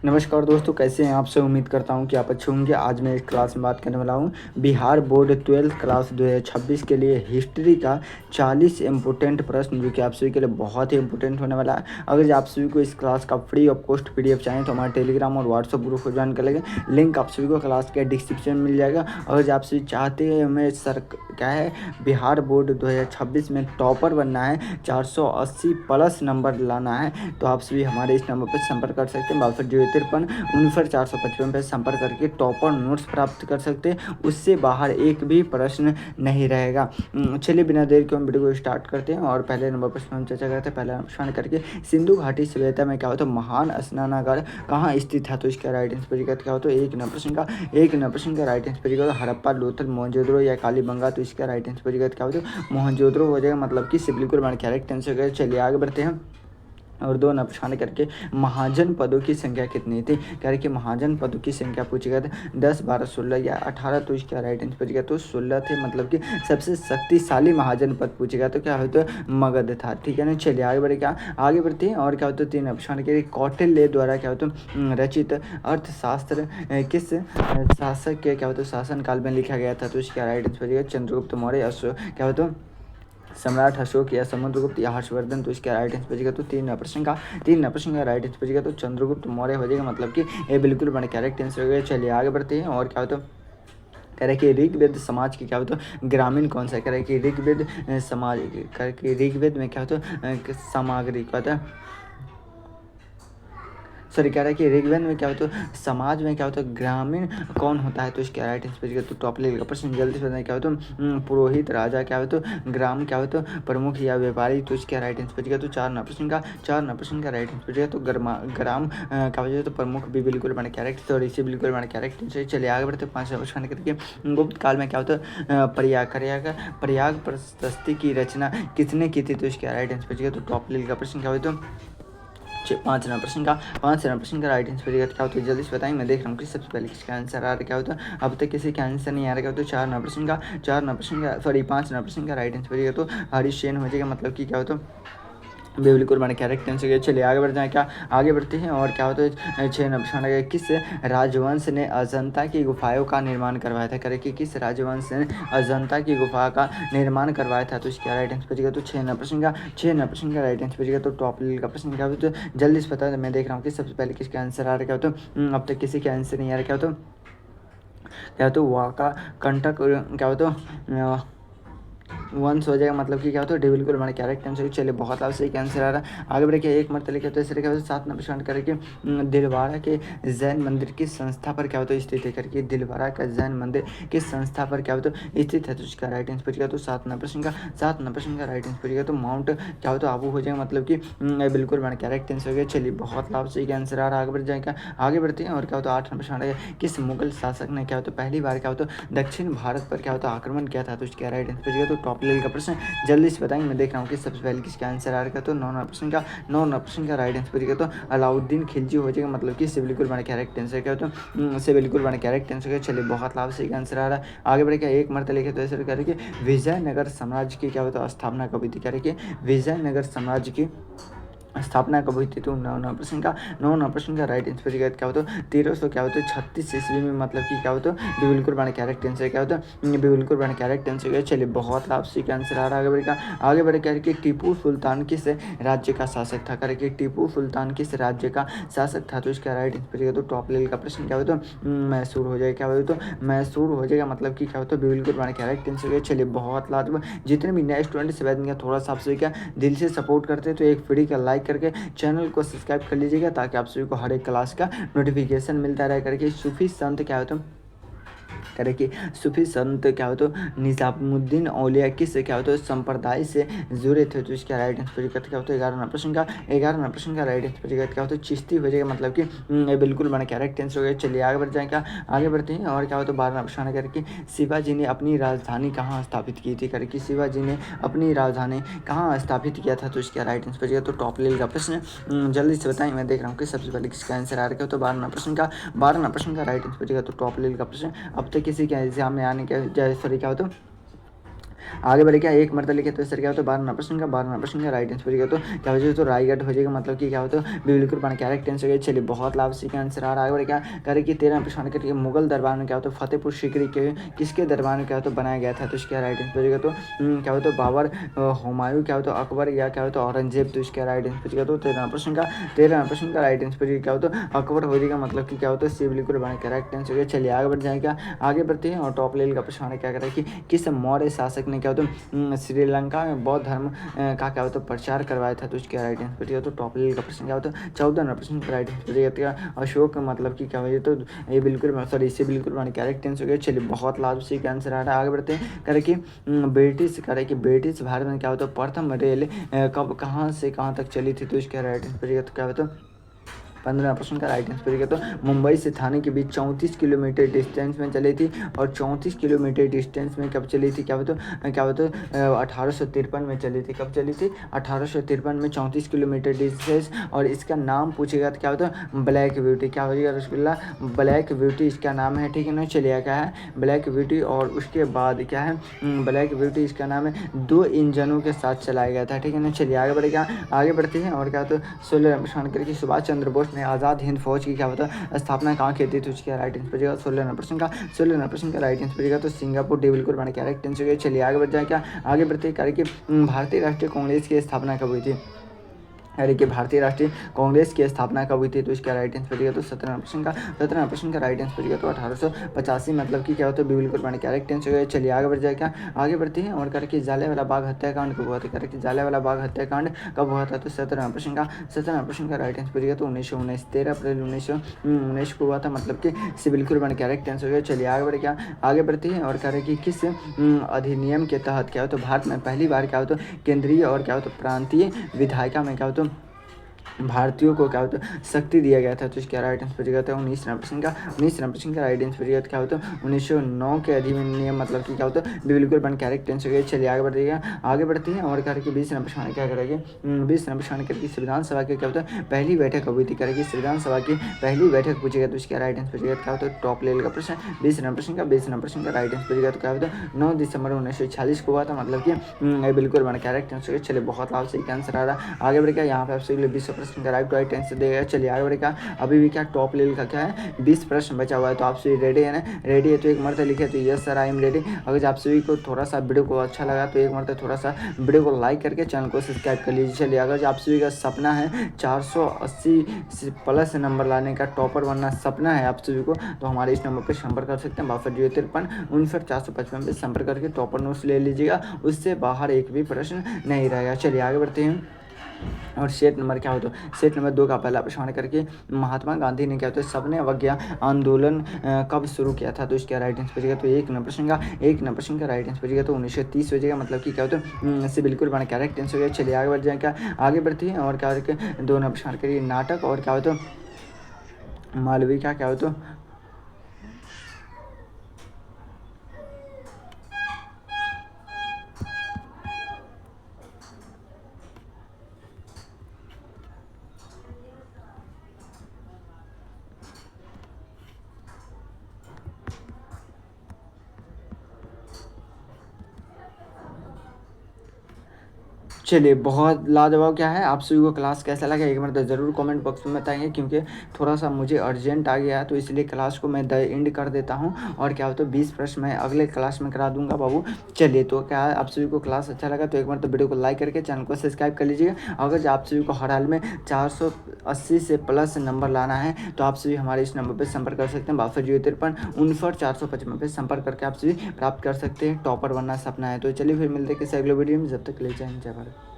नमस्कार दोस्तों, कैसे हैं आप सब। उम्मीद करता हूं कि आप अच्छे होंगे। आज मैं इस क्लास में बात करने वाला हूं बिहार बोर्ड 12th क्लास 2026 के लिए हिस्ट्री का 40 इम्पोर्टेंट प्रश्न, जो कि आप सभी के लिए बहुत ही इंपॉर्टेंट होने वाला है। अगर आप सभी को इस क्लास का फ्री ऑफ कॉस्ट PDF चाहिए तो हमारे टेलीग्राम और व्हाट्सअप ग्रुप को ज्वाइन कर लेंगे। लिंक आप सभी को क्लास के डिस्क्रिप्शन में मिल जाएगा। अगर आप सभी चाहते हैं हमें क्या है बिहार बोर्ड 2026 में टॉपर बनना है, 480 प्लस नंबर लाना है, तो आप सभी हमारे इस नंबर पर संपर्क कर सकते हैं। 6253 पर संपर्क करके टॉपर नोट्स प्राप्त कर सकते हैं। उससे बाहर एक भी प्रश्न नहीं रहेगा। चलिए बिना देर के हम वीडियो को स्टार्ट करते हैं और पहले नंबर पर हम चर्चा करते हैं। पहला प्रश्न करके सिंधु घाटी सभ्यता में क्या होता है महान स्नानागार कहाँ स्थित है, तो इसका राइट आंसर क्या होता है। एक नंबर प्रश्न का राइट आंसर हड़प्पा, लोथल, मोहनजोदड़ो या कालीबंगा, तो इसका राइट आंसर क्या होता है मोहनजोदड़ो हो जाएगा, मतलब कि बिल्कुल करेक्ट आंसर। चलिए आगे बढ़ते हैं और दो नपशान करके महाजन पदों की संख्या कितनी थी। कह रहे कि महाजन पदों की संख्या पूछी गया था 10, 12, 16 या 18, तो इसका राइट आंसर गया तो 16 थे, मतलब कि सबसे शक्तिशाली महाजन पद पूछे गया तो क्या होता है मगध था। ठीक है ना। चलिए आगे बढ़े, क्या आगे बढ़ते हैं और क्या होता है तीन नपशान के कौटिल्य द्वारा क्या होता है रचित अर्थशास्त्र किस शासक के क्या होता है शासनकाल में लिखा गया था, तो इसका राइट आंसर चंद्रगुप्त मौर्य, क्या होता है सम्राट अशोक या समुद्रगुप्त या हर्षवर्धन, तो इसका राइट आंसर बचेगा तो तीन प्रश्न का राइट आंसर बचेगा तो चंद्रगुप्त मौर्य हो जाएगा, मतलब कि ये बिल्कुल बड़ा करेक्ट आंसर हो गया। चलिए आगे बढ़ते हैं और क्या होता है कह रहे कि ऋग्वेद समाज की क्या होता है ग्रामीण कौन सा। कह रहे कि ऋग्वेद समाज करके ऋग्वेद में क्या होता है सामग्री क्या होता है सॉरी कह रहा है कि ऋग्वेद में क्या होता है समाज में क्या होता है ग्रामीण कौन होता है, तो इसका राइट आंसर तो टॉप लेवल का प्रश्न जल्दी से बताएं। क्या होता है पुरोहित, राजा, क्या होता है ग्राम, क्या होता है प्रमुख या व्यापारी, तो इसका राइट आंसर तो चार प्रश्न का राइट आंसर तो ग्राम क्या होता है तो प्रमुख भी बिल्कुल बने कैरेक्ट, सॉरी इसे बिल्कुल बने कैरेक्ट। चलिए आगे बढ़ते 5 प्रश्न करके गुप्त काल में क्या होता है प्रयाग प्रशस्ति की रचना किसने की थी, तो इसका राइट आंसर तो टॉप लेवल का प्रश्न क्या होता है 5 प्रश्न का राइट आंसर क्या होता है जल्दी से बताएं। मैं देख रहा हूँ कि सबसे पहले किसका आंसर आ रहा है, क्या होता है अब तक किसी का आंसर नहीं आ रहा। क्या होता है 5 प्रश्न का राइट आंसर तो हरीश हो जाएगा, मतलब कि क्या होता है बिल्कुल मैंने कैरेक्ट आंसर किया। चलिए आगे बढ़ जाए, क्या आगे बढ़ते हैं और क्या होता है 6 प्रश्न गया किस राजवंश ने अजंता की गुफाओं का निर्माण करवाया था। करे कि किस राजवंश ने अजंता की गुफा का निर्माण करवाया था, तो इसका राइट आंसर बचेगा तो 6 प्रश्न का राइट आंसर बचेगा तो टॉप लेवल का प्रश्न क्या होता है जल्दी से पता है। मैं देख रहा हूँ कि सबसे पहले किसका आंसर आ रहा है। क्या होता है अब तक किसी का आंसर नहीं आ रहा। क्या होता है वाका कंटक, क्या होता है वंश हो जाएगा, मतलब कि क्या होता है बिल्कुल हमारे कैरेक्ट आंसर। चलिए बहुत आप सही आंसर आ रहा है। आगे बढ़े एक मरतबे क्या होता है क्या होता है 7 प्रश्न करके दिलवाड़ा के जैन मंदिर की संस्था पर क्या होता है स्थित है। करके दिलवाड़ा का जैन मंदिर किस संस्था पर क्या होता है स्थित है, तो उसका राइट आंसर क्या तो 7 प्रश्न का राइट आंसर तो माउंट क्या होता है आबू हो जाएगा, मतलब कि बिल्कुल हमारे कैरेक्ट आंसर हो गया। चलिए बहुत लाभ सही आंसर आ रहा है। आगे बढ़ जाएगा, आगे बढ़ते हैं और क्या होता है 8 प्रश्न किस मुगल शासक ने क्या होता है पहली बार क्या होता है दक्षिण भारत पर क्या होता है आक्रमण किया था, तो उसका राइट आंसर तो टॉप लेवल का प्रश्न जल्दी से बताएंगे। मैं देख रहा हूँ कि सबसे पहले किसका आंसर आ रहा है, तो 9 प्रश्न का राइट आंसर तो अलाउद्दीन खिलजी हो जाएगा, मतलब कि इससे बिल्कुल बड़ा कैरेक्ट आंसर क्या होता है इससे बिल्कुल बड़ा कैरेक्ट आंसर। चलिए बहुत लाभ सही आंसर आ रहा है। आगे बढ़ के एक मरतबा लिखे तो ऐसे करके विजयनगर साम्राज्य की क्या होता है स्थापना कभी थी। करके विजयनगर साम्राज्य की स्थापना कब हुई थी, तो 9 प्रश्न का राइट आंसर क्या होता है 1300 क्या होता है 36 ईस्वी में, मतलब कि क्या होता है बिल्कुल बड़ा कैरेक्ट आंसर क्या होता है बिल्कुल बड़ा कैरेक्ट आंसर। चलिए बहुत आपसी का आंसर आ रहा है। आगे बढ़ करके टीपू सुल्तान किस राज्य का शासक था। करके टीपू सुल्तान किस राज्य का शासक था, तो इसका राइट आंसर तो टॉप लेवल का प्रश्न क्या होता है मैसूर हो जाएगा। क्या होता है तो मैसूर हो जाएगा, मतलब कि क्या होता है बिल्कुल बड़ा कैरेक्ट आंसर। चलिए बहुत लाभ जितने भी नए स्टूडेंट से बैठ थोड़ा सा आपसे क्या दिल से सपोर्ट करते हैं तो एक फ्री का लाइक करके चैनल को सब्सक्राइब कर लीजिएगा, ताकि आप सभी को हर एक क्लास का नोटिफिकेशन मिलता रहे। करके सूफी संत क्या होता है करे कि सूफी संत क्या होता है निजामुद्दीन औलिया किस क्या होता है संप्रदाय से जुड़े थे, तो इसका राइट आंसर क्या होता है 11 प्रश्न का राइट आंसर क्या होता है चिश्ती हो जाएगा, मतलब कि बिल्कुल बड़ा कैरेक्ट आंसर हो गया। चलिए आगे बढ़ जाएगा, आगे बढ़ते हैं और क्या होता है 12 प्रश्न करके शिवाजी ने अपनी राजधानी कहाँ स्थापित की थी। करके शिवाजी ने अपनी राजधानी कहाँ स्थापित किया था, तो इसका राइट आंसर तो टॉप लेवल का प्रश्न जल्दी से बताएं। मैं देख रहा हूँ कि सबसे पहले किसका आंसर आ रहा है, तो 12 प्रश्न का राइट आंसर तो टॉप लेवल का प्रश्न अब तक किसी के एग्जाम में आने के सॉरी क्या होता है आगे बढ़े क्या, एक मरतबा लिखे तो सर क्या होता है 12 प्रश्न का, 12 प्रश्न का राइट आंसर क्या, तो क्या हो जाएगा, तो रायगढ़ हो जाएगा, मतलब कि क्या होता है बिल्कुल बना करेक्ट आंसर हो गया। चलिए बहुत लाभ सी का आंसर आ रहा है। आगे बढ़े क्या करे कि 13 प्रश्न करके मुगल दरबार में क्या होता है फतेहपुर सीकरी के किसके दरबार में क्या होता है बनाया गया था, तो इसका राइट आंसर हो जाएगा, तो क्या होता है बाबर, हुमायूं, क्या होता है अकबर, या क्या होता है औरंगजेब, तो इसका राइट आंसर हो जाएगा। तो 13 प्रश्न का राइट आंसर क्या होता है अकबर हो जाएगा, मतलब कि क्या होता है सी बिल्कुल बना करेक्ट आंसर हो गया। चलिए आगे बढ़ जाएगा, आगे बढ़ते हैं और टॉप लेवल का प्रश्न क्या करा कि किस मौर्य शासक ने क्या होता है श्रीलंका में बौद्ध धर्म का क्या होता है प्रचार करवाया था, तो इसका राइट आंसर तो टॉप लेवल का प्रश्न क्या होता है 14 प्रश्न का राइट आंसर अशोक, मतलब कि क्या हो, तो ये बिल्कुल सॉरी इससे बिल्कुल मैंने करेक्ट आंसर हो गया। चलिए बहुत लाभ से का आंसर आ रहा है। आगे बढ़ते हैं करे कि ब्रिटिश भारत में क्या होता है प्रथम रेल कब कहाँ से कहाँ तक चली थी, तो इसका राइट आंसर तो क्या होता है 15 प्रश्न का राइट आंसर तो मुंबई से थाने के बीच 34 किलोमीटर डिस्टेंस में चली थी, और 34 किलोमीटर डिस्टेंस में कब चली थी, क्या होता 1853 में चली थी। कब चली थी 1853 में 34 किलोमीटर डिस्टेंस, और इसका नाम पूछेगा तो क्या होता है ब्लैक ब्यूटी, क्या हो जाएगा रसगुल्ला ब्लैक ब्यूटी इसका नाम है, ठीक है ना। चलिए क्या है ब्लैक ब्यूटी, और उसके बाद क्या है ब्लैक ब्यूटी इसका नाम है 2 इंजनों के साथ चलाया गया था, ठीक है ना। चलिए आगे बढ़ेगा, आगे बढ़ते हैं और क्या होता है 16 प्रश्न करके सुभाष चंद्र बोस ने आज़ाद हिंद फौज की क्या होता है स्थापना कहाँ की थी, तो उसका राइट आंसर बजेगा 16 प्रश्न का राइट आंसर बजेगा, तो सिंगापुर बिल्कुल बना क्या राइट आंसर। चलिए आगे बढ़ जाए क्या, आगे बढ़ते करके भारतीय राष्ट्रीय कांग्रेस की स्थापना कब हुई थी, यानी कि भारतीय राष्ट्रीय कांग्रेस की स्थापना कब हुई थी, तो इसका राइट आंसर बजेगा तो 17 प्रश्न का राइट आंसर बजेगा, तो 1885, मतलब कि क्या होता है बिल्कुल बना क्या राइट आंसर है। चलिए आगे बढ़ जाए क्या, आगे बढ़ते हैं और करके जालियांवाला बाग हत्याकांड कब हुआ था, करके जालियांवाला बाग हत्याकांड कब हुआ था, तो 17 प्रश्न का राइट आंसर बजेगा, तो 1919 13 अप्रैल 1919 को हुआ था, मतलब कि से बिल्कुल बना क्या राइट आंसर है। चलिए आगे बढ़े क्या, आगे बढ़ते हैं और कह रहे कि किस अधिनियम के तहत क्या होता है भारत में पहली बार क्या होता है केंद्रीय और क्या होता है प्रांतीय विधायिका में क्या होता है भारतीयों को क्या होता है शक्ति दिया गया था, तो इसका राइट आंसर बजेगा तो 19 राइट आंसर बजेगा, क्या होता है 1909 के अधिनियम, मतलब कि क्या होता है बिल्कुल बन करेक्ट आंसर गया। चलिए आगे बढ़िएगा, आगे बढ़ते हैं और करके 20 नंबर प्रश्न क्या करेंगे 20 नंबर प्रश्न करके संविधान सभा की क्या होता है पहली बैठक कब हुई थी, करेगी संविधान सभा की पहली बैठक पूछेगा, तो इसका राइट आंसर बजेगा क्या होता है टॉप लेवल का प्रश्न 20 नंबर प्रश्न का राइट आंसर बजेगा, तो क्या होता है 9 दिसंबर 1946 को हुआ था, मतलब कि बिल्कुल बन करेक्ट आंसर। चलिए बहुत लाभ से आंसर आ रहा है। आगे बढ़ेगा यहाँ पे आपसे 20 प्रश्न का राइट आंसर देगा। चलिए आगे बढ़ेगा, अभी भी क्या टॉप लेवल का क्या है 20 प्रश्न बचा हुआ है, तो आप सभी रेडी है ना, रेडी है तो एक मरतबा लिखे तो yes sir I am ready. अगर आप सभी को थोड़ा सा वीडियो को अच्छा लगा तो एक मरतबा थोड़ा सा वीडियो को लाइक करके चैनल को सब्सक्राइब कर लीजिए। चलिए अगर आप सभी का सपना है 480 प्लस नंबर लाने का, टॉपर बनना सपना है आप सभी को, तो हमारे इस नंबर पर संपर्क कर सकते हैं 6253 पे संपर्क करके टॉपर नोट्स ले लीजिएगा, उससे बाहर एक भी प्रश्न नहीं रहेगा। चलिए आगे बढ़ते हैं और सेट नंबर क्या होता है सेट नंबर 2 का पहला प्रश्न करके महात्मा गांधी ने क्या होता है सबने अवज्ञा आंदोलन कब शुरू किया था, तो इसका राइट आंसर बजेगा तो एक नंबर प्रश्न का राइट आंसर बजेगा, तो 1930 हो जाएगा, मतलब कि क्या होता है इससे बिल्कुल बना करेक्ट आंसर हो गया। चलिए आगे बढ़ जाए क्या, आगे बढ़ती है और क्या करके 2 नंबर प्रश्न करिए नाटक और क्या होता है मालवी का क्या होता है चलिए बहुत लाजवाब क्या है, आप सभी को क्लास कैसा लगा एक बार तो ज़रूर कमेंट बॉक्स में बताएंगे, क्योंकि थोड़ा सा मुझे अर्जेंट आ गया है, तो इसलिए क्लास को मैं द एंड कर देता हूं, और क्या होता है 20 प्रश्न मैं अगले क्लास में करा दूंगा बाबू। चलिए तो क्या है आप सभी को क्लास अच्छा लगा तो एक बार तो वीडियो को लाइक करके चैनल को सब्सक्राइब कर लीजिएगा। अगर आप सभी को हर हाल में 480 से प्लस नंबर लाना है तो आप सभी हमारे इस नंबर पर संपर्क कर सकते हैं 6253 पे संपर्क करके आप सभी प्राप्त कर सकते हैं, टॉपर बनना सपना है। तो चलिए फिर मिलते हैं किसी अगले वीडियो में, जब तक ले जाएं जय भारत।